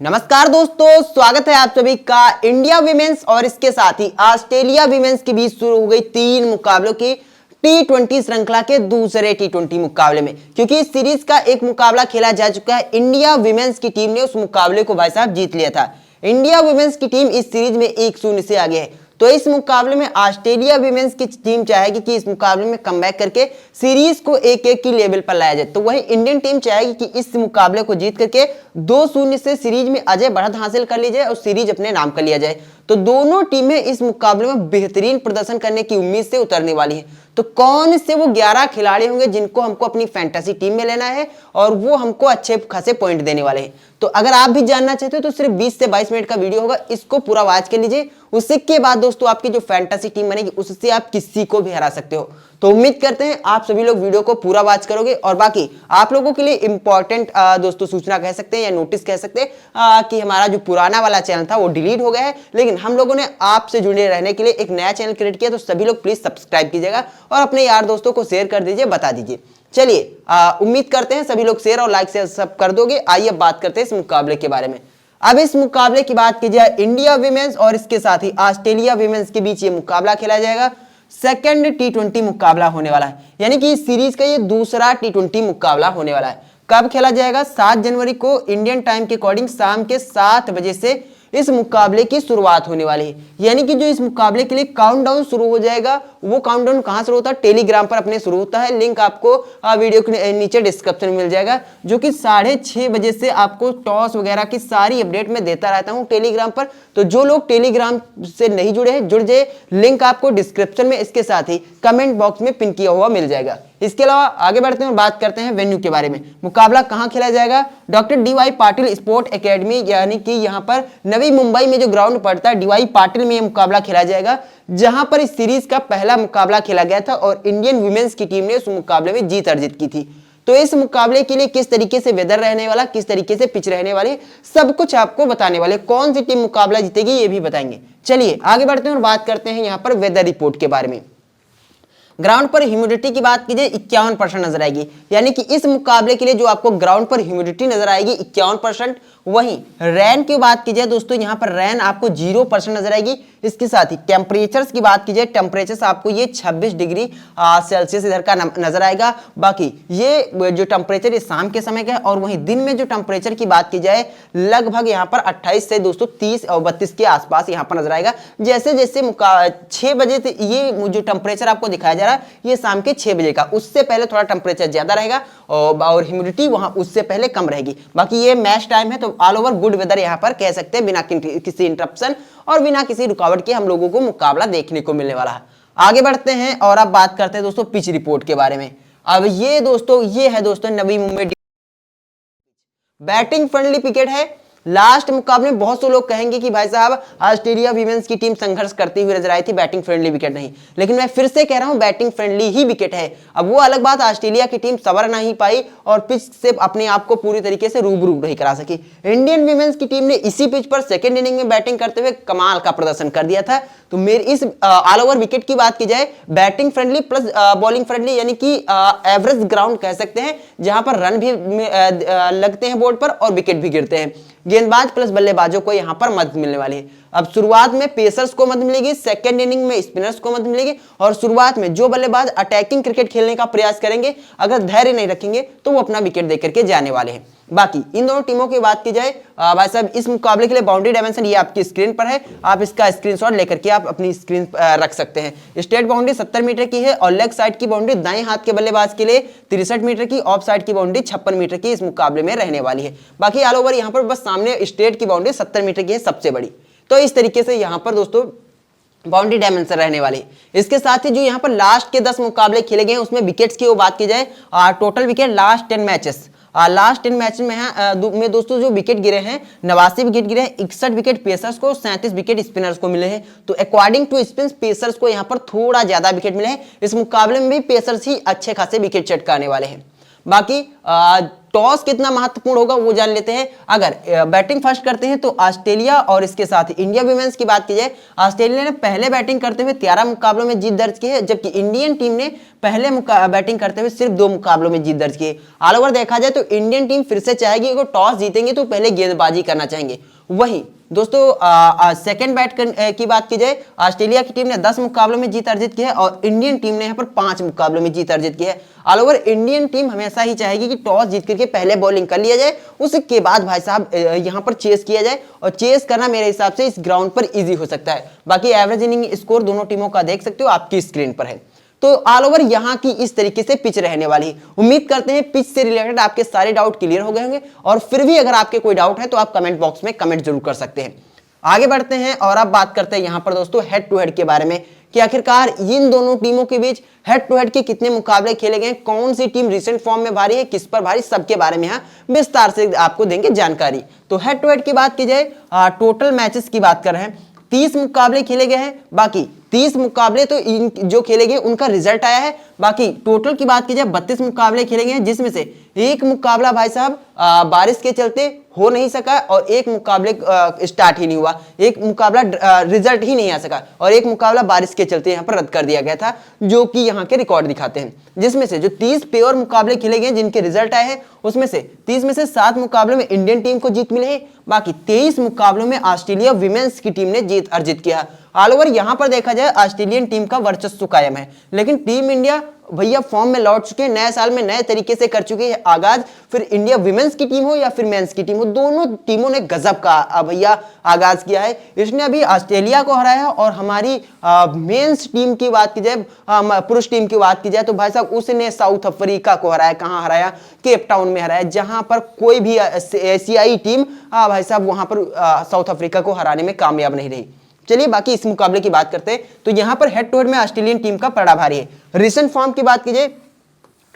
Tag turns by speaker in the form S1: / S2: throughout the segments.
S1: नमस्कार दोस्तों, स्वागत है आप सभी का इंडिया विमेंस और इसके साथ ही ऑस्ट्रेलिया विमेंस के बीच शुरू हो गई 3 मुकाबलों की T20 श्रृंखला के दूसरे T20 मुकाबले में। क्योंकि इस सीरीज का एक मुकाबला खेला जा चुका है, इंडिया विमेंस की टीम ने उस मुकाबले को भाई साहब जीत लिया था। इंडिया विमेंस की टीम इस सीरीज में 1-0 से आगे है। तो इस मुकाबले में ऑस्ट्रेलिया विमेंस की टीम चाहेगी कि इस मुकाबले में कमबैक करके सीरीज को 1-1 की लेवल पर लाया जाए, तो वही इंडियन टीम चाहेगी कि इस मुकाबले को जीत करके 2-0 से सीरीज में अजय बढ़त हासिल कर ली जाए और सीरीज अपने नाम कर लिया जाए। तो दोनों टीमें इस मुकाबले में बेहतरीन प्रदर्शन करने की उम्मीद से उतरने वाली हैं। तो कौन से वो 11 खिलाड़ी होंगे जिनको हमको अपनी फैंटेसी टीम में लेना है और वो हमको अच्छे खासे पॉइंट देने वाले हैं। तो अगर आप भी जानना चाहते हो तो सिर्फ 20 से 22 मिनट का वीडियो होगा, इसको पूरा वॉच कर लीजिए। उसके के बाद दोस्तों आपकी जो फैंटेसी टीम बनेगी उससे आप किसी को भी हरा सकते हो। तो उम्मीद करते हैं आप सभी लोग वीडियो को पूरा वॉच करोगे। और बाकी आप लोगों के लिए इंपॉर्टेंट दोस्तों सूचना कह सकते हैं या नोटिस कह सकते हैं कि हमारा जो पुराना वाला चैनल था वो डिलीट हो गया है, लेकिन हम लोगों ने आपसे जुड़े रहने के लिए एक नया चैनल क्रिएट किया। तो सभी लोग प्लीज सब्सक्राइब कीजिएगा और अपने यार दोस्तों को शेयर कर दीजिए, बता दीजिए। चलिए उम्मीद करते हैं सभी लोग शेयर और लाइक से सब कर दोगे। आइए बात करते हैं इस मुकाबले के बारे में। अब इस मुकाबले की बात की जाए, इंडिया विमेंस और इसके साथ ही ऑस्ट्रेलिया विमेंस के बीच ये मुकाबला खेला जाएगा। सेकंड T20 मुकाबला होने वाला है, यानी कि इस सीरीज का ये दूसरा T20 मुकाबला होने वाला है। कब खेला जाएगा? 7 जनवरी को इंडियन टाइम के अकॉर्डिंग शाम के 7 बजे से इस मुकाबले की शुरुआत होने वाली है। यानी कि जो इस मुकाबले के लिए काउंटडाउन शुरू हो जाएगा, वो काउंटडाउन कहां शुरू होता है? टेलीग्राम पर अपने शुरू होता है। लिंक आपको वीडियो के नीचे डिस्क्रिप्शन में मिल जाएगा, जो कि 6:30 बजे से आपको टॉस वगैरह की सारी अपडेट मैं देता रहता हूं टेलीग्राम पर। तो जो लोग टेलीग्राम से नहीं जुड़े हैं, जुड़ जाए। लिंक आपको डिस्क्रिप्शन में, इसके साथ ही कमेंट बॉक्स में पिन किया हुआ मिल जाएगा। इसके अलावा आगे बढ़ते हैं और बात करते हैं वेन्यू के बारे में। मुकाबला कहां खेला जाएगा? Doctor DY Patil sport academy, यानी कि यहां पर नवी मुंबई में जो ग्राउंड पड़ता है DY पाटिल में यह मुकाबला खेला जाएगा, जहां पर इस सीरीज का पहला मुकाबला खेला गया था और इंडियन वुमेन्स की टीम ने उस मुकाबले में जीत अर्जित की थी। तो इस मुकाबले के लिए किस तरीके से वेदर रहने वाला, किस तरीके से पिच रहने वाली, सब कुछ आपको बताने वाले। कौन सी टीम मुकाबला जीतेगी ये भी बताएंगे। चलिए आगे बढ़ते हैं और बात करते हैं यहां पर वेदर रिपोर्ट के बारे में। ग्राउंड पर ह्यूमिडिटी की बात कीजिए 51% नजर आएगी, यानी कि इस मुकाबले के लिए जो आपको ग्राउंड पर ह्यूमिडिटी नजर आएगी 51%। वहीं रैन की बात की जाए दोस्तों, यहां पर रैन आपको 0% नजर आएगी। इसके साथ ही टेम्परेचर्स की बात की जाए, टेम्परेचर्स आपको ये 26 डिग्री सेल्सियस इधर का नजर आएगा। बाकी ये जो टेम्परेचर ये शाम के समय का है। और वहीं दिन में जो टेम्परेचर की बात की जाए, लगभग यहाँ पर 28 से दोस्तों 30 और 32 के आसपास यहाँ पर नजर आएगा। जैसे जैसे 6 बजे से ये जो टेम्परेचर आपको दिखाया जा रहा है, ये शाम के 6 बजे का, उससे पहले थोड़ा टेम्परेचर ज्यादा रहेगा और ह्यूमिडिटी वहां उससे पहले कम रहेगी। बाकी ये मैच टाइम है, तो ऑल ओवर गुड वेदर यहाँ पर कह सकते हैं, बिना किसी इंटरप्शन और बिना किसी रुकावट के हम लोगों को मुकाबला देखने को मिलने वाला है। आगे बढ़ते हैं और अब बात करते हैं दोस्तों पिच रिपोर्ट के बारे में। अब ये दोस्तों ये है दोस्तों Navi Mumbai batting friendly picket है। लास्ट मुकाबले में बहुत से लोग कहेंगे कि भाई साहब ऑस्ट्रेलिया विमेंस की टीम संघर्ष करती हुई नजर आई थी, बैटिंग फ्रेंडली विकेट नहीं। लेकिन मैं फिर से कह रहा हूं बैटिंग फ्रेंडली ही विकेट है। अब वो अलग बात, ऑस्ट्रेलिया की टीम सवर नहीं पाई और पिच से अपने आप को पूरी तरीके से रूबरू नहीं करा सकी। इंडियन विमेंस की टीम ने इसी पिच पर सेकेंड इनिंग में बैटिंग करते हुए कमाल का प्रदर्शन कर दिया था। तो मेरी इस ऑल ओवर विकेट की बात की जाए, batting friendly plus bowling friendly, यानी कि एवरेज ग्राउंड कह सकते हैं, जहां पर रन भी लगते हैं बोर्ड पर और विकेट भी गिरते हैं। गेंदबाज प्लस बल्लेबाजों को यहां पर मदद मिलने वाली है। अब शुरुआत में पेसर्स को मदद मिलेगी, सेकंड इनिंग में स्पिनर्स को मदद मिलेगी और शुरुआत में जो बल्लेबाज अटैकिंग क्रिकेट खेलने का प्रयास करेंगे, अगर धैर्य नहीं रखेंगे तो वो अपना विकेट देकर के जाने वाले हैं। बाकी इन दोनों टीमों की बात की जाए भाई साहब, इस मुकाबले के लिए बाउंड्री डायमेंशन ये आपकी स्क्रीन पर है, आप इसका स्क्रीनशॉट लेकर के आप अपनी स्क्रीन रख सकते हैं। स्ट्रेट बाउंड्री 70 मीटर की है और लेग साइड की बाउंड्री दाएं हाथ के बल्लेबाज के लिए 63 मीटर की, ऑफ साइड की बाउंड्री 56 मीटर की इस मुकाबले में रहने वाली है। बाकी ऑल ओवर यहाँ पर बस सामने स्ट्रेट की बाउंड्री 70 मीटर की है, सबसे बड़ी। तो इस तरीके से यहाँ पर दोस्तों बाउंड्री डायमेंशन रहने वाली। इसके साथ ही जो यहाँ पर लास्ट के 10 मुकाबले खेले गए हैं उसमें विकेट्स की वो बात की जाए, total wicket last 10 matches last 10 match में दोस्तों जो विकेट गिरे हैं 89 विकेट गिरे हैं। 61 विकेट पेसर्स को, 37 विकेट स्पिनर्स को मिले हैं। तो अकॉर्डिंग टू स्पिन पेसर्स को यहाँ पर थोड़ा ज्यादा विकेट मिले हैं। इस मुकाबले में भी पेसर्स ही अच्छे खासे विकेट चटकाने वाले हैं। बाकी टॉस कितना महत्वपूर्ण होगा वो जान लेते हैं। अगर बैटिंग फर्स्ट करते हैं तो ऑस्ट्रेलिया और इसके साथ इंडिया विमेंस की बात की जाए, ऑस्ट्रेलिया ने पहले बैटिंग करते हुए 13 मुकाबलों में जीत दर्ज की है, जबकि इंडियन टीम ने पहले बैटिंग करते हुए सिर्फ 2 मुकाबलों में जीत दर्ज की है। ऑल ओवर देखा जाए तो इंडियन टीम फिर से चाहेगी, अगर टॉस जीतेंगे तो पहले गेंदबाजी करना चाहेंगे। वहीं दोस्तों सेकंड बैट की बात की जाए, ऑस्ट्रेलिया की टीम ने 10 मुकाबलों में जीत अर्जित की है और इंडियन टीम ने यहाँ पर 5 मुकाबलों में जीत अर्जित की है। ऑल ओवर इंडियन टीम हमेशा ही चाहेगी कि टॉस जीत करके पहले बॉलिंग कर लिया जाए, उसके बाद भाई साहब यहाँ पर चेस किया जाए, और चेस करना मेरे हिसाब से इस ग्राउंड पर इजी हो सकता है। बाकी एवरेज इनिंग स्कोर दोनों टीमों का देख सकते हो, आपकी स्क्रीन पर है। तो ऑल ओवर यहाँ की इस तरीके से पिच रहने वाली है। उम्मीद करते हैं पिच से रिलेटेड आपके सारे डाउट क्लियर हो गए होंगे, और फिर भी अगर आपके कोई डाउट है तो आप कमेंट बॉक्स में कमेंट जरूर कर सकते हैं। आगे बढ़ते हैं और अब बात करते हैं यहाँ पर दोस्तों हेड टू हेड के बारे में, कि आखिरकार इन दोनों टीमों के बीच हेड टू हेड के कितने मुकाबले खेले गए, कौन सी टीम रिसेंट फॉर्म में भारी है, किस पर भारी, सबके बारे में यहाँ विस्तार से आपको देंगे जानकारी। तो हेड टू हेड की बात की जाए, टोटल मैचेस की बात कर रहे हैं, 30 मुकाबले खेले गए हैं। बाकी 30 मुकाबले तो जो खेले गए उनका रिजल्ट आया है। बाकी टोटल की बात की जाए 32 मुकाबले खेले गए हैं, जिसमें से एक मुकाबला भाई साहब बारिश के चलते हो नहीं सका, और एक मुकाबले स्टार्ट ही नहीं हुआ, एक मुकाबला रिजल्ट ही नहीं आ सका, और एक मुकाबला बारिश के चलते यहाँ पर रद्द कर दिया गया था, जो कि यहाँ के रिकॉर्ड दिखाते हैं। जिसमें से जो 30 प्योर मुकाबले खेले गए जिनके रिजल्ट आए हैं, उसमें से 30 में से 7 मुकाबलों में इंडियन टीम को जीत मिली है। बाकी 23 मुकाबलों में ऑस्ट्रेलिया विमेंस की टीम ने जीत अर्जित किया। ऑल ओवर यहां पर देखा जाए ऑस्ट्रेलियन टीम का वर्चस्व कायम है, लेकिन टीम इंडिया भैया फॉर्म में लौट चुके हैं, नए साल में नए तरीके से कर चुके हैं आगाज। फिर इंडिया विमेंस की टीम हो या फिर मेंस की टीम हो, दोनों टीमों ने गजब का भैया आगाज किया है। इसने अभी ऑस्ट्रेलिया को हराया है, और हमारी मेंस टीम की बात की जाए, पुरुष टीम की बात की जाए तो भाई साहब उसने साउथ अफ्रीका को हराया। कहां हराया? केप टाउन में हराया, जहां पर कोई भी एशियाई टीम भाई साहब वहां पर साउथ अफ्रीका को हराने में कामयाब नहीं रही। चलिए बाकी इस मुकाबले की बात करते हैं, तो यहां पर हेड टू हेड में ऑस्ट्रेलियन टीम का पलड़ा भारी है। रिसेंट फॉर्म की बात कीजिए,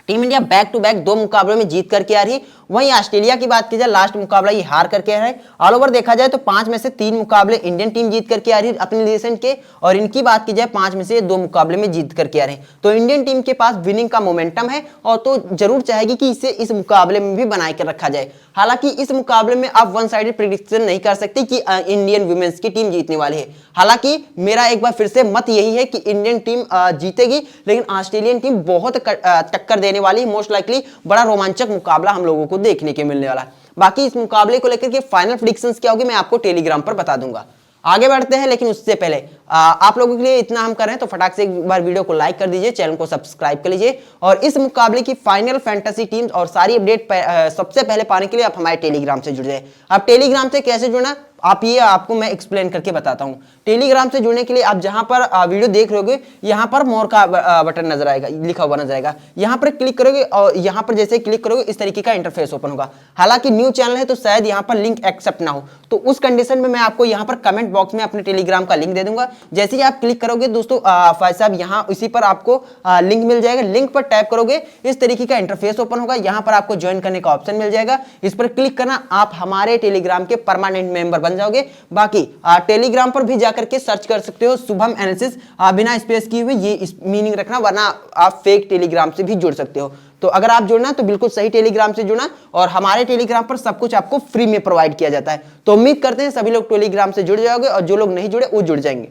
S1: team India back to back 2 मुकाबलों में जीत करके आ रही है। वहीं ऑस्ट्रेलिया की बात की जाए, लास्ट मुकाबला ये हार करके आ रहा है। ऑल ओवर देखा जाए तो 5 में से 3 मुकाबले इंडियन टीम जीत करके आ रही है अपने रिसेंट के, और इनकी बात की जाए 5 में से 2 मुकाबले में जीत करके आ रहे हैं। तो इंडियन टीम के पास विनिंग का मोमेंटम है, और तो जरूर चाहेगी कि इसे इस मुकाबले में भी बना कर रखा जाए। हालांकि इस मुकाबले में आप वन साइडेड प्रेडिक्शन नहीं कर सकते कि इंडियन वुमेन्स की टीम जीतने वाली है। हालांकि मेरा एक बार फिर से मत यही है कि इंडियन टीम जीतेगी, लेकिन ऑस्ट्रेलियन टीम बहुत टक्कर देने वाली है। मोस्ट लाइकली बड़ा रोमांचक मुकाबला हम लोगों को देखने के मिलने वाला है। बाकी इस मुकाबले को लेकर के फाइनल प्रेडिक्शंस क्या होगी मैं आपको टेलीग्राम पर बता दूंगा। आगे बढ़ते हैं, लेकिन उससे पहले आप लोगों के लिए इतना हम कर रहे हैं तो फटाक से एक बार वीडियो को लाइक कर दीजिए, चैनल को सब्सक्राइब कर लीजिए, और इस मुकाबले की फाइनल फैंटेसी टीम्स और सारी अपडेट सबसे पहले पाने के लिए आप हमारे टेलीग्राम से जुड़ जाए। अब टेलीग्राम से कैसे जुड़ना आपको मैं एक्सप्लेन करके बताता हूं। टेलीग्राम से जुड़ने के लिए आप जहां पर वीडियो देख रहे होगे, यहां पर मोर का बटन नजर आएगा, लिखा हुआ नजर आएगा, यहां पर क्लिक करोगे, और यहां पर जैसे क्लिक करोगे इस तरीके का इंटरफेस ओपन होगा। हालांकि न्यू चैनल है तो शायद यहां पर लिंक एक्सेप्ट ना हो, तो उस कंडीशन में मैं आपको यहां पर कमेंट बॉक्स में अपने टेलीग्राम का लिंक दे दूंगा। जैसे ही आप क्लिक करोगे दोस्तों भाई साहब यहां इसी पर आपको लिंक मिल जाएगा। लिंक पर टैप करोगे इस तरीके का इंटरफेस ओपन होगा, यहां पर आपको ज्वाइन करने का ऑप्शन मिल जाएगा। इस पर क्लिक करना, आप हमारे टेलीग्राम के परमानेंट मेंबर बन जाओगे। बाकी टेलीग्राम पर भी जाकर के सर्च कर सकते हो शुभम एनालिसिस, बिना स्पेस किए हुए, ये मीनिंग रखना, वरना आप फेक टेलीग्राम से भी जुड़ सकते हो। तो अगर आप जुड़ना तो बिल्कुल सही टेलीग्राम से जुड़ना, और हमारे टेलीग्राम पर सब कुछ आपको फ्री में प्रोवाइड किया जाता है। तो उम्मीद करते हैं सभी लोग टेलीग्राम से जुड़ जाओगे, और जो लोग नहीं जुड़े वो जुड़ जाएंगे।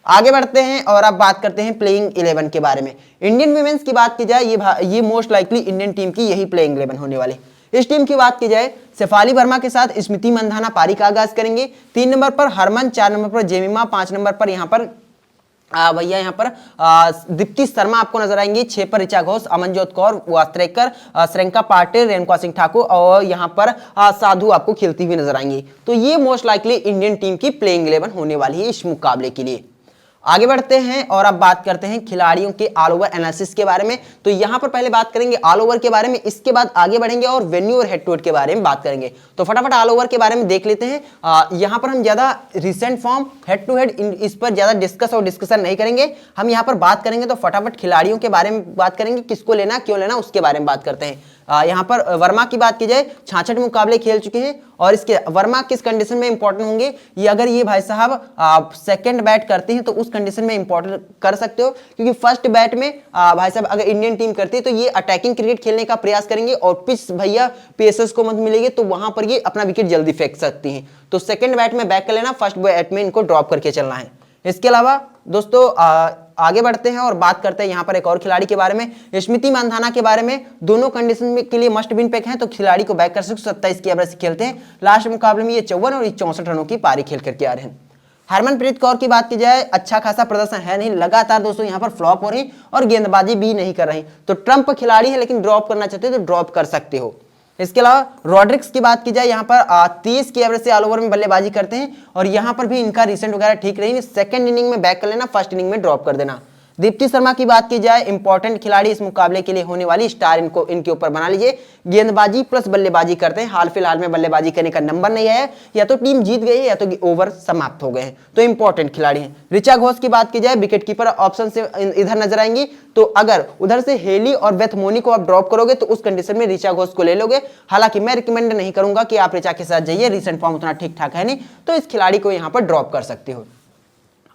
S1: आगे बढ़ते हैं और अब बात करते हैं प्लेइंग 11 के बारे में। इंडियन वुमेन्स की बात की जाए, ये मोस्ट लाइकली इंडियन टीम की यही प्लेइंग 11 होने वाली। इस टीम की बात की जाए, शेफाली वर्मा के साथ स्मृति मंधाना पारी का आगाज करेंगे। 3 नंबर पर हरमन, 4 नंबर पर जेमिमा, 5 नंबर पर यहाँ पर भैया यहाँ पर दीप्ति शर्मा आपको नजर आएंगी। 6 पर ऋचा घोष, अमनजोत कौर, वास्त्रेकर, श्रेंका पाटिल, रेणुका सिंह ठाकुर, और यहाँ पर साधु आपको खेलती हुई नजर आएंगी। तो ये मोस्ट लाइकली इंडियन टीम की प्लेइंग 11 होने वाली है इस मुकाबले के लिए। आगे बढ़ते हैं और अब बात करते हैं खिलाड़ियों के ऑल ओवर एनालिसिस के बारे में। तो यहां पर पहले बात करेंगे ऑल ओवर के बारे में, इसके बाद आगे बढ़ेंगे और वेन्यू और हेड टू हेड के बारे में बात करेंगे। तो फटाफट ऑल ओवर के बारे में देख लेते हैं। यहां पर हम ज्यादा recent form, head to head, इस पर ज्यादा डिस्कशन नहीं करेंगे। हम यहां पर बात करेंगे तो फटाफट खिलाड़ियों के बारे में बात करेंगे, किसको लेना, क्यों लेना, उसके बारे में बात करते हैं। यहाँ पर वर्मा की बात की जाए 66 मुकाबले खेल चुके हैं और इसके वर्मा किस कंडीशन में इंपॉर्टेंट होंगे, ये अगर ये भाई साहब सेकंड बैट करते हैं तो उस कंडीशन में इंपॉर्टेंट कर सकते हो, क्योंकि फर्स्ट बैट में भाई साहब अगर इंडियन टीम करती है तो ये अटैकिंग क्रिकेट खेलने का प्रयास करेंगे और पिच भैया पेसर्स को मत मिलेगी तो वहां पर ये अपना विकेट जल्दी फेंक सकती हैं। तो सेकंड बैट में बैक कर लेना, फर्स्ट बैट में इनको ड्रॉप करके चलना है। इसके अलावा दोस्तों आगे बढ़ते हैं और बात करते हैं यहाँ पर एक और खिलाड़ी के बारे में, स्मृति मानधाना के बारे में। दोनों कंडीशन में के लिए मस्ट विन पैक हैं तो खिलाड़ी को बैक कर सकते, 27 की एवरेज से खेलते हैं। लास्ट मुकाबले में ये 54 और 64 रनों की पारी खेल करके आ रहे हैं। हरमनप्रीत कौर की बात की जाए, अच्छा खासा प्रदर्शन है नहीं, लगातार दोस्तों यहाँ पर फ्लॉप हो रही और गेंदबाजी भी नहीं कर रही। तो ट्रम्प खिलाड़ी है लेकिन ड्रॉप करना चाहते हो तो ड्रॉप कर सकते हो। इसके अलावा रॉड्रिक्स की बात की जाए, यहाँ पर 30 की एवरेज से ऑल ओवर में बल्लेबाजी करते हैं और यहाँ पर भी इनका रिसेंट वगैरह ठीक रही। सेकंड इनिंग में बैक कर लेना, फर्स्ट इनिंग में ड्रॉप कर देना। दीप्ति शर्मा की बात की जाए, इंपॉर्टेंट खिलाड़ी, इस मुकाबले के लिए होने वाली स्टार इनको इनके ऊपर बना लीजिए। गेंदबाजी प्लस बल्लेबाजी करते हैं, हाल फिलहाल में बल्लेबाजी करने का नंबर नहीं आया, या तो टीम जीत गई है या तो ओवर समाप्त हो गए हैं, तो इंपॉर्टेंट खिलाड़ी हैं। ऋचा घोष की बात की जाए, विकेट कीपर ऑप्शन से इधर नजर आएंगी, तो अगर उधर से हेली और बेथ मोनी को आप ड्रॉप करोगे तो उस कंडीशन में ऋचा घोष को ले लोगे। हालांकि मैं रिकमेंड नहीं करूंगा कि आप ऋचा के साथ जाइए, रिसेंट फॉर्म उतना ठीक ठाक है नहीं, तो इस खिलाड़ी को यहां पर ड्रॉप कर सकते हो।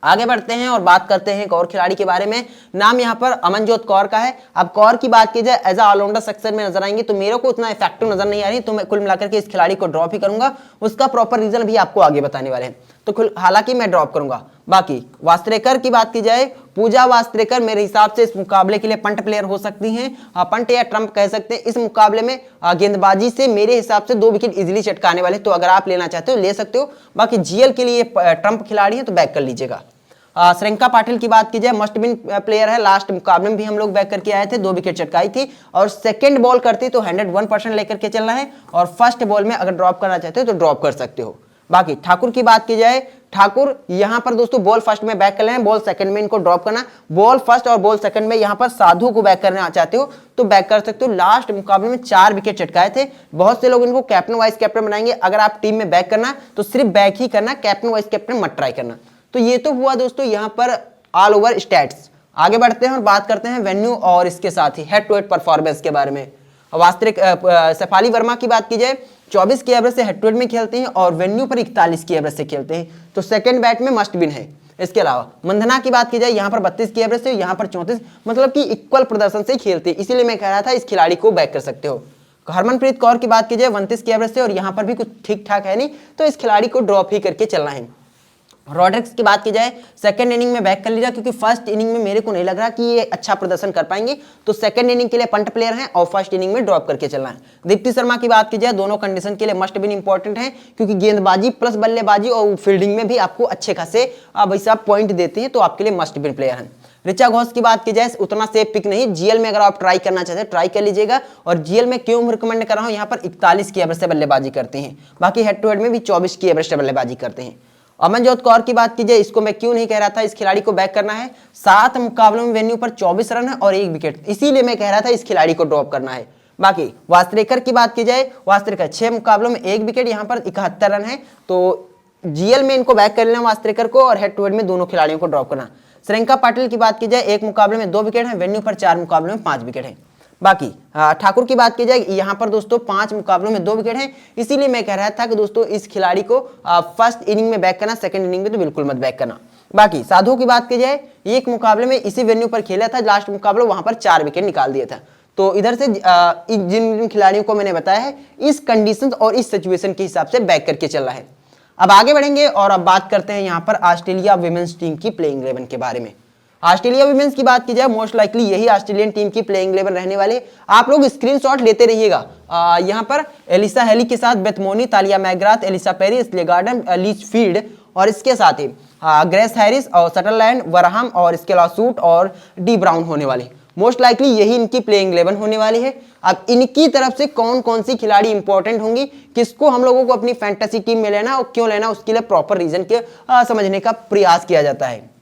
S1: आगे बढ़ते हैं और बात करते हैं एक और खिलाड़ी के बारे में। नाम यहाँ पर अमनजोत कौर का है। अब कौर की बात की जाए, एज ऑलराउंडर सेक्शन में नजर आएंगे तो मेरे को उतना इफेक्टिव नजर नहीं आ रही, तो मैं कुल मिलाकर के इस खिलाड़ी को ड्रॉप ही करूंगा। उसका प्रॉपर रीजन भी आपको आगे बताने वाले हैं, तो हालांकि मैं ड्रॉप करूंगा। बाकी वास्त्रेकर की बात की जाए, पूजा वास्त्रेकर मेरे हिसाब से इस मुकाबले के लिए पंट प्लेयर हो सकती हैं, पंट या ट्रम्प कह सकते हैं। इस मुकाबले में गेंदबाजी से मेरे हिसाब से 2 विकेट इजीली चटकाने वाले, तो अगर आप लेना चाहते हो ले सकते हो। बाकी जीएल के लिए ट्रम्प खिलाड़ी है तो बैक कर लीजिएगा। श्रेंका पाटिल की बात की जाए, मस्ट विन प्लेयर है, लास्ट मुकाबले में भी हम लोग बैक करके आए थे, 2 विकेट चटकाई थी और सेकंड बॉल करती तो 101% लेकर के चलना है और फर्स्ट बॉल में अगर ड्रॉप करना चाहते हो तो ड्रॉप कर सकते हो। बाकी ठाकुर की बात की जाए, ठाकुर यहां पर दोस्तों बॉल फर्स्ट में बैक कर लेना, बॉल सेकंड में इनको ड्रॉप करना। बॉल फर्स्ट और बॉल सेकंड में यहां पर साधु को बैक करना चाहते हो तो बैक कर सकते हो। लास्ट मुकाबले में 4 विकेट चटकाए थे। बहुत से लोग इनको कैप्टन वाइस कैप्टन बनाएंगे, अगर आप टीम में बैक करना तो सिर्फ बैक ही करना, कैप्टन वाइस कैप्टन मत ट्राई करना। तो ये तो हुआ दोस्तों यहां पर ऑल ओवर स्टैट्स। आगे बढ़ते हैं और बात करते हैं वेन्यू और इसके साथ ही हेड टू हेड परफॉर्मेंस के बारे में। वास्तविक शेफाली वर्मा की बात की जाए, 24 की एवरेज से हेड टू हेड में खेलते हैं और वेन्यू पर 41 की एवरेज से खेलते हैं, तो सेकंड बैट में मस्ट विन है। इसके अलावा मंधना की बात की जाए, यहाँ पर 32 की एवरेज से, यहाँ पर 34, मतलब कि इक्वल प्रदर्शन से खेलते हैं, इसीलिए मैं कह रहा था इस खिलाड़ी को बैक कर सकते हो। हरमनप्रीत कौर की बात की जाए 29 की एवरेज से और यहाँ पर भी कुछ ठीक ठाक है नहीं, तो इस खिलाड़ी को ड्रॉप ही करके चलना है। रॉड्रिक्स की बात की जाए, सेकंड इनिंग में बैक कर लीजिएगा, क्योंकि फर्स्ट इनिंग में मेरे को नहीं लग रहा कि ये अच्छा प्रदर्शन कर पाएंगे, तो सेकंड इनिंग के लिए पंट प्लेयर हैं और फर्स्ट इनिंग में ड्रॉप करके चलना है। दीप्ति शर्मा की बात की जाए, दोनों कंडीशन के लिए मस्ट विन इंपॉर्टेंट है, क्योंकि गेंदबाजी प्लस बल्लेबाजी और फील्डिंग में भी आपको अच्छे खासे भाई साहब पॉइंट देते हैं, तो आपके लिए मस्ट विन प्लेयर हैं। ऋचा घोष की बात की जाए, उतना सेफ पिक नहीं, जीएल में अगर आप ट्राई करना चाहते हैं ट्राई कर लीजिएगा, और जीएल में क्यों रिकमेंड कर रहा हूं, यहाँ पर 41 की एवरेज से बल्लेबाजी करते हैं, बाकी हेड टू हेड में भी 24 की एवरेज से बल्लेबाजी करते हैं। अमनजोत कौर की बात की जाए, इसको मैं क्यों नहीं कह रहा था इस खिलाड़ी को बैक करना है, 7 मुकाबलों में वेन्यू पर 24 रन है और 1 विकेट, इसीलिए मैं कह रहा था इस खिलाड़ी को ड्रॉप करना है। बाकी वास्त्रेकर की बात की जाए, वास्त्रेकर 6 मुकाबलों में 1 विकेट, यहाँ पर 71 रन है, तो जीएल में इनको बैक कर लेना वास्त्रेकर को, और हेड टू हेड में दोनों खिलाड़ियों को ड्रॉप करना। श्रेंका पाटिल की बात की जाए, 1 मुकाबले में 2 विकेट है, वेन्यू पर 4 मुकाबलों में 5 विकेट है। बाकी ठाकुर की बात की जाए, यहाँ पर दोस्तों 5 मुकाबलों में 2 विकेट हैं, इसीलिए मैं कह रहा था कि दोस्तों इस खिलाड़ी को फर्स्ट इनिंग में बैक करना, सेकंड इनिंग में तो बिल्कुल मत बैक करना। बाकी साधु की बात की जाए, 1 मुकाबले में इसी वेन्यू पर खेला था, लास्ट मुकाबला वहां पर 4 विकेट निकाल दिया था। तो इधर से जिन खिलाड़ियों को मैंने बताया है, इस कंडीशन और इस सिचुएशन के हिसाब से बैक करके चल रहा है। अब आगे बढ़ेंगे और अब बात करते हैं यहाँ पर ऑस्ट्रेलिया विमेंस टीम की प्लेइंग 11 के बारे में। ऑस्ट्रेलिया विमेंस की बात की जाए, मोस्ट लाइकली यही ऑस्ट्रेलियन टीम की प्लेइंग 11 रहने वाले, आप लोग स्क्रीनशॉट लेते रहिएगा। यहाँ पर एलिसा हेली के साथ Beth Mooney, Tahlia McGrath, Ellyse Perry, स्ले गार्डन, लीच फील्ड, और इसके साथ ही ग्रेस हैरिस और सटरलैंड, वरहम, और इसके अलावा सूट और डी ब्राउन होने वाले। मोस्ट लाइकली यही इनकी प्लेइंग 11 होने वाली है। अब इनकी तरफ से कौन कौन सी खिलाड़ी इंपॉर्टेंट होंगी, किसको हम लोगों को अपनी फैंटेसी टीम में लेना और क्यों लेना, उसके लिए प्रॉपर रीजन के समझने का प्रयास किया जाता है।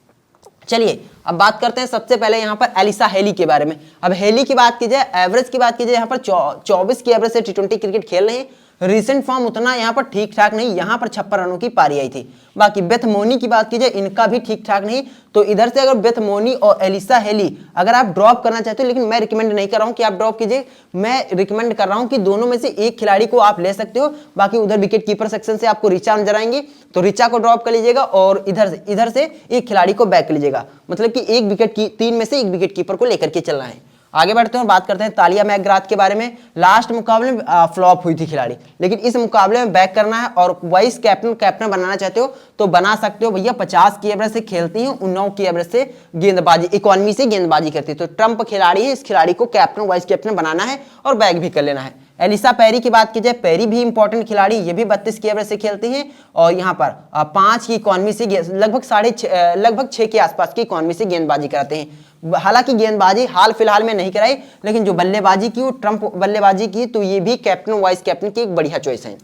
S1: चलिए अब बात करते हैं सबसे पहले यहाँ पर एलिसा हेली के बारे में। अब हेली की बात की जाए, एवरेज की बात की जाए, यहाँ पर 24 की एवरेज से T20 क्रिकेट खेल रहे हैं, रिसेंट फॉर्म उतना यहाँ पर ठीक ठाक नहीं, यहाँ पर 56 रनों की पारी आई थी। बाकी बेथ मोनी की बात की जाए, इनका भी ठीक ठाक नहीं। तो इधर से अगर बेथ मोनी और एलिसा हेली अगर आप ड्रॉप करना चाहते हो, लेकिन मैं रिकमेंड नहीं कर रहा हूँ कि आप ड्रॉप कीजिए, मैं रिकमेंड कर रहा हूँ कि दोनों में से एक खिलाड़ी को आप ले सकते हो। बाकी उधर विकेट कीपर सेक्शन से आपको रिचा नजर आएंगे, तो रिचा को ड्रॉप कर लीजिएगा और इधर से एक खिलाड़ी को बैक कर लीजिएगा, मतलब कि एक विकेट की 3 में से एक विकेट कीपर को लेकर के चलना है। आगे बढ़ते हैं, बात करते हैं तालिया मैकग्राथ के बारे में। लास्ट मुकाबले में फ्लॉप हुई थी खिलाड़ी, लेकिन इस मुकाबले में बैक करना है और वाइस कैप्टन बनाना चाहते हो तो बना सकते हो भैया। 50 की एवरेज से खेलती हैं, 19 की एवरेज से गेंदबाजी, इकोनॉमी से गेंदबाजी करती है, तो ट्रम्प खिलाड़ी है। इस खिलाड़ी को कैप्टन वाइस कैप्टन बनाना है और बैक भी कर लेना है। एलिसा पेरी की बात की जाए, पेरी भी इंपॉर्टेंट खिलाड़ी, ये भी 32 की एवरेज से खेलती हैं और यहाँ पर 5 की इकोनॉमी से लगभग 6 के आसपास की इकोनॉमी से गेंदबाजी कराते हैं। हालांकि गेंदबाजी हाल फिलहाल में नहीं कराई, लेकिन जो बल्लेबाजी की वो ट्रम्प बल्लेबाजी की, तो ये भी कैप्टन वाइस कैप्टन की एक बढ़िया चॉइस है।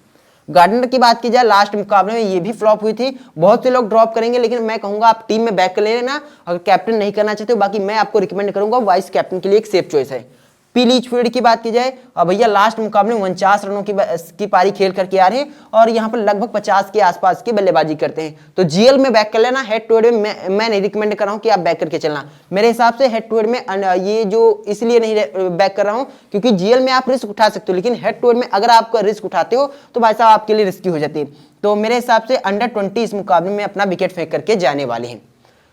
S1: गार्डनर की बात की जाए, लास्ट मुकाबले में ये भी फ्लॉप हुई थी। बहुत से लोग ड्रॉप करेंगे, लेकिन मैं कहूंगा आप टीम में बैक कर लेना अगर कैप्टन नहीं करना चाहते हो। बाकी मैं आपको रिकमेंड करूंगा वाइस कैप्टन के लिए एक सेफ चॉइस है। पी लीचफील्ड की बात की जाए, भैया लास्ट मुकाबले में 49 रनों की पारी खेल करके आ रहे हैं और यहाँ पर लगभग 50 के आसपास की बल्लेबाजी करते हैं, तो जीएल में बैक कर लेना। हेड टू हेड में मैं नहीं रिकमेंड कर रहा हूँ कि आप बैक करके चलना। मेरे हिसाब से हेड टू हेड में ये जो इसलिए नहीं बैक कर रहा हूँ क्योंकि जीएल में आप रिस्क उठा सकते हो, लेकिन हेड टू हेड में अगर आप रिस्क उठाते हो तो भाई साहब आपके लिए रिस्की हो जाती है। तो मेरे हिसाब से अंडर 20 इस मुकाबले में अपना विकेट फेंक करके जाने वाले हैं।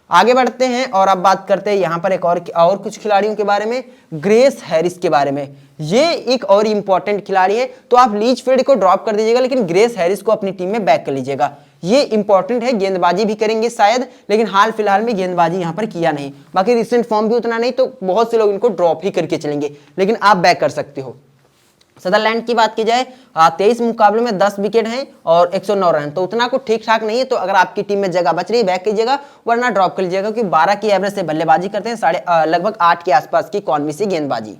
S1: आगे बढ़ते हैं और अब बात करते हैं यहाँ पर एक और कुछ खिलाड़ियों के बारे में। ग्रेस हैरिस के बारे में, ये एक और इंपॉर्टेंट खिलाड़ी है, तो आप लीचफील्ड को ड्रॉप कर दीजिएगा, लेकिन ग्रेस हैरिस को अपनी टीम में बैक कर लीजिएगा। ये इंपॉर्टेंट है, गेंदबाजी भी करेंगे शायद, लेकिन हाल फिलहाल में गेंदबाजी यहाँ पर किया नहीं। बाकी रिसेंट फॉर्म भी उतना नहीं, तो बहुत से लोग इनको ड्रॉप ही करके चलेंगे, लेकिन आप बैक कर सकते हो। सदरलैंड की बात की जाए, 23 मुकाबलों में 10 विकेट हैं और 109 रन, तो उतना कुछ ठीक ठाक नहीं है। तो अगर आपकी टीम में जगह बच रही है बैक कीजिएगा, वरना ड्रॉप कर लीजिएगा, क्योंकि 12 की एवरेज से बल्लेबाजी करते हैं, लगभग 8 के आसपास की इकोनॉमी से गेंदबाजी।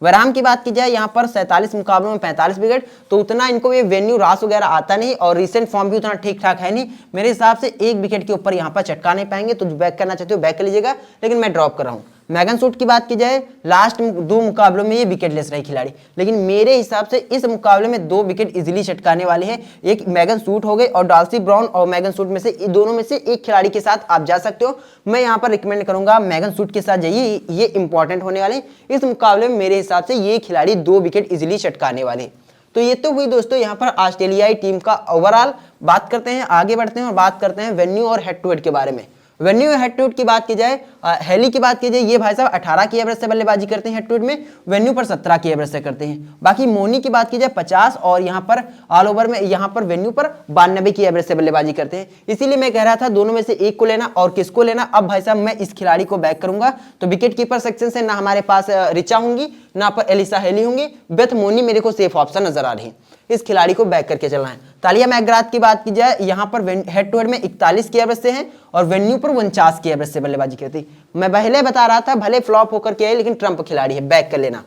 S1: वराम की बात की जाए, यहाँ पर 47 मुकाबलों में 45 विकेट, तो उतना इनको ये वेन्यू रास वगैरह आता नहीं और रिसेंट फॉर्म भी उतना ठीक ठाक है नहीं। मेरे हिसाब से एक विकेट के ऊपर यहाँ पर चटका नहीं पाएंगे, तो जो बैक करना चाहते हो बैक कर लीजिएगा, लेकिन मैं ड्रॉप कर रहा हूँ। मैगन सूट की बात की जाए, लास्ट 2 मुकाबलों में ये विकेटलेस रही खिलाड़ी, लेकिन मेरे हिसाब से इस मुकाबले में 2 विकेट इजीली चटकाने वाले हैं। एक मैगन सूट हो गए और डार्सी ब्राउन, और मैगन सूट में से दोनों में से एक खिलाड़ी के साथ आप जा सकते हो। मैं यहाँ पर रिकमेंड करूंगा मैगन सूट के साथ जाइए, ये इंपॉर्टेंट होने वाले इस मुकाबले में। मेरे हिसाब से ये खिलाड़ी 2 विकेट इजीली चटकाने वाले। तो ये तो हुई दोस्तों यहाँ पर ऑस्ट्रेलियाई टीम का ओवरऑल। बात करते हैं, आगे बढ़ते हैं और बात करते हैं वेन्यू और हेड टू हेड के बारे में। वेन्यू हेड टू हेड की बात की जाए, हेली की बात की जाए, ये भाई साहब 18 की एवरेज से बल्लेबाजी करते हैं हेड टू हेड में, वेन्यू पर 17 की एवरेज से करते हैं। बाकी मोनी की बात की जाए 50, और यहाँ पर ऑल ओवर में यहाँ पर वेन्यू पर 92 की एवरेज से बल्लेबाजी करते हैं। इसीलिए मैं कह रहा था दोनों में से एक को लेना, और किसको लेना। अब भाई साहब मैं इस खिलाड़ी को बैक करूंगा, तो विकेट कीपर सेक्शन से ना हमारे पास रिचा होंगी, ना पर एलिसा हेली होंगी, बेथ मोनी मेरे को सेफ ऑप्शन नजर आ रही है। इस खिलाड़ी को बैक करके चलना है। तालिया मैकग्राथ की बात की जाए, यहाँ पर हेड टू हेड में 41 की एवरेज से है और वेन्यू पर 49 की एवरेज से बल्लेबाजी करती। मैं पहले बता रहा था भले फ्लॉप होकर के आए, लेकिन ट्रम्प खिलाड़ी है, बैक कर लेना।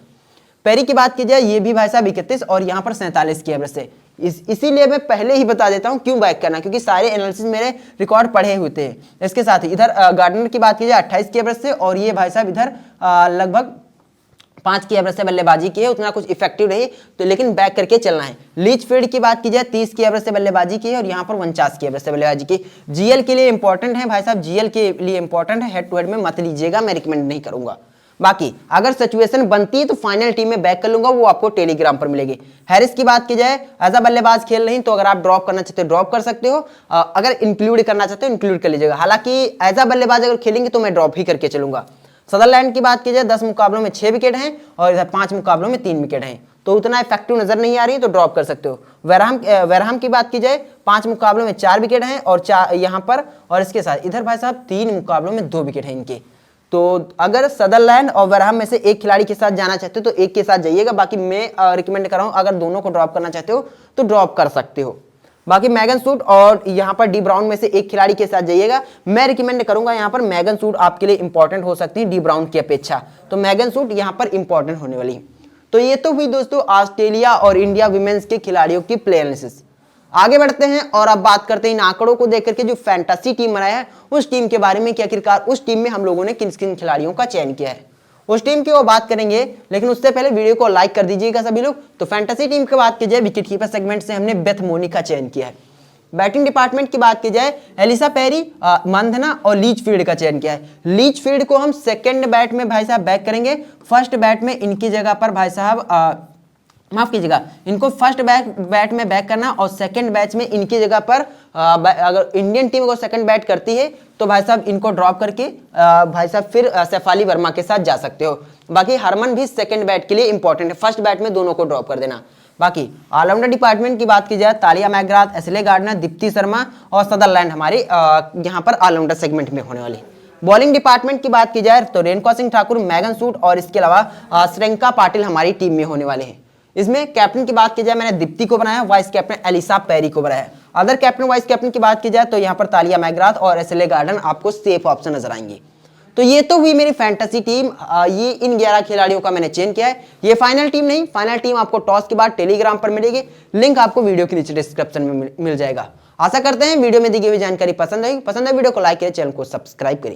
S1: पेरी की बात की जाए, ये भी भाई साहब 31 और यहाँ पर 47 की एवरेज से। इसीलिए मैं पहले ही बता देता हूँ क्यों बैक करना, क्योंकि सारे एनालिसिस मेरे रिकॉर्ड पढ़े हुए थे। इसके साथ ही इधर गार्डनर की बात की जाए 28 की एवरेज से, और ये भाई साहब इधर लगभग 5 की एवरेज से बल्लेबाजी की है, उतना कुछ इफेक्टिव नहीं, तो लेकिन बैक करके चलना है। लीचफील्ड की बात की जाए 30 की एवरेज से बल्लेबाजी की है और यहाँ पर 49 की एवरेज से बल्लेबाजी की। जीएल के लिए इंपॉर्टेंट है भाई साहब, जीएल के लिए इंपॉर्टेंट है, हेड टू हेड में मत लीजिएगा, मैं रिकमेंड नहीं करूंगा। बाकी अगर सिचुएशन बनती है तो फाइनल टीम में बैक कर लूंगा, वो आपको टेलीग्राम पर मिलेगी। हैरिस की बात की जाए, एज अ बल्लेबाज खेल रही, तो अगर आप ड्रॉप करना चाहते हो ड्रॉप कर सकते हो, अगर इंक्लूड करना चाहते हो इंक्लूड कर लीजिएगा। हालांकि एज अ बल्लेबाज अगर खेलेंगे तो मैं ड्रॉप ही करके चलूंगा। सदरलैंड की बात की जाए, 10 मुकाबलों में 6 विकेट हैं और इधर 5 मुकाबलों में 3 विकेट हैं, तो उतना इफेक्टिव नजर नहीं आ रही, तो ड्रॉप कर सकते हो। वेरहाम की बात की जाए, 5 मुकाबलों में 4 विकेट हैं और यहाँ पर, और इसके साथ इधर भाई साहब 3 मुकाबलों में 2 विकेट हैं इनके। तो अगर सदरलैंड और वेरहाम में से एक खिलाड़ी के साथ जाना चाहते हो तो एक के साथ जाइएगा। बाकी मैं रिकमेंड कर रहा हूं अगर दोनों को ड्रॉप करना चाहते हो तो ड्रॉप कर सकते हो। बाकी मैगन सूट और यहाँ पर डी ब्राउन में से एक खिलाड़ी के साथ जाइएगा। मैं रिकमेंड करूंगा यहाँ पर मैगन सूट आपके लिए इंपॉर्टेंट हो सकती है डी ब्राउन की अपेक्षा, तो मैगन सूट यहाँ पर इंपॉर्टेंट होने वाली है। तो ये तो हुई दोस्तों ऑस्ट्रेलिया और इंडिया विमेंस के खिलाड़ियों की प्ले एनालिसिस। आगे बढ़ते हैं और अब बात करते हैं इन आंकड़ों को देख करके जो फैंटेसी टीम बनाया है उस टीम के बारे में कि आखिरकार उस टीम में हम लोगों ने किन किन खिलाड़ियों का चयन किया है। उस टीम की वो बात करेंगे, लेकिन उससे पहले वीडियो को लाइक कर दीजिएगा सभी लोग। तो फैंटेसी टीम की बात की जाए, विकेट कीपर सेगमेंट से हमने बेथ मोनी का चयन किया है। बैटिंग डिपार्टमेंट की बात की जाए, एलिसा पेरी, मंधना और लीचफील्ड का चयन किया है। लीचफील्ड को हम सेकंड बैट में भाई साहब बैक करेंगे। फर्स्ट बैट में इनकी जगह पर भाई साहब माफ कीजिएगा, इनको फर्स्ट बैट में बैक करना और सेकंड बैच में इनकी जगह पर अगर इंडियन टीम को सेकंड बैट करती है तो भाई साहब इनको ड्रॉप करके भाई साहब फिर सैफाली वर्मा के साथ जा सकते हो। बाकी हरमन भी सेकंड बैट के लिए इंपॉर्टेंट है, फर्स्ट बैट में दोनों को ड्रॉप कर देना। बाकी ऑलराउंडर डिपार्टमेंट की बात की जाए, Tahlia McGrath, Ashleigh Gardner, Deepti Sharma और सदरलैंड हमारे यहाँ पर ऑलराउंडर सेगमेंट में होने वाली। बॉलिंग डिपार्टमेंट की बात की जाए तो रेणुका सिंह ठाकुर, मैगन सूट और इसके अलावा श्रेयंका पाटिल हमारी टीम में होने वाले हैं। इसमें कैप्टन की बात की जाए, मैंने दीप्ति को बनाया, वाइस कैप्टन एलिसा पेरी को बनाया। अदर कैप्टन वाइस कैप्टन की बात की जाए तो यहाँ पर तालिया मैकग्राथ और एसले गार्डन आपको सेफ ऑप्शन नजर आएंगे। तो ये तो हुई मेरी फैंटेसी टीम। ये इन 11 खिलाड़ियों का मैंने चयन किया है। ये फाइनल टीम नहीं, फाइनल टीम आपको टॉस के बाद टेलीग्राम पर मिलेगी, लिंक आपको वीडियो के नीचे डिस्क्रिप्शन में मिल जाएगा। आशा करते हैं वीडियो में दी गई जानकारी पसंद आई। पसंद है वीडियो को लाइक करें, चैनल को सब्सक्राइब करें।